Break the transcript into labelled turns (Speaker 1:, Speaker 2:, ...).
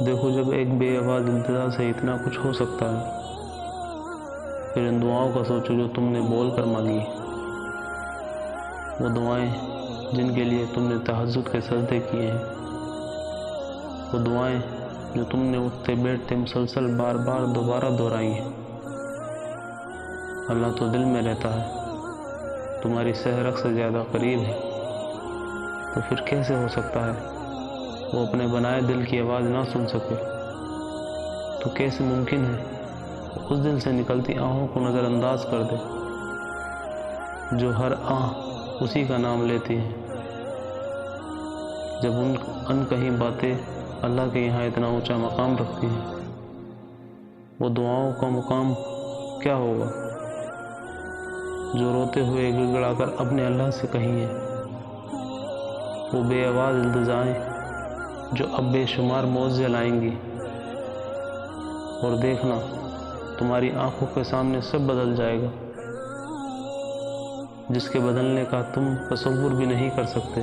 Speaker 1: دیکھو، جب ایک بے آواز التجا سے اتنا کچھ ہو سکتا ہے، پھر ان دعاؤں کا سوچو جو تم نے بول کر مانگی، وہ دعائیں جن کے لیے تم نے تہجد کے سجدے کیے ہیں، وہ دعائیں جو تم نے اٹھتے بیٹھتے مسلسل بار بار دوبارہ دہرائی ہیں۔ اللہ تو دل میں رہتا ہے، تمہاری سحرک سے زیادہ قریب ہے، تو پھر کیسے ہو سکتا ہے وہ اپنے بنائے دل کی آواز نہ سن سکے؟ تو کیسے ممکن ہے وہ اس دل سے نکلتی آہوں کو نظر انداز کر دے جو ہر آہ اسی کا نام لیتی ہے؟ جب ان کہیں باتیں اللہ کے یہاں اتنا اونچا مقام رکھتی ہیں، وہ دعاؤں کا مقام کیا ہوگا جو روتے ہوئے گڑ گڑا کر اپنے اللہ سے کہی ہے؟ وہ بے آواز التجائیں جو اب بے شمار معجزے لائیں گی، اور دیکھنا تمہاری آنکھوں کے سامنے سب بدل جائے گا جس کے بدلنے کا تم تصور بھی نہیں کر سکتے۔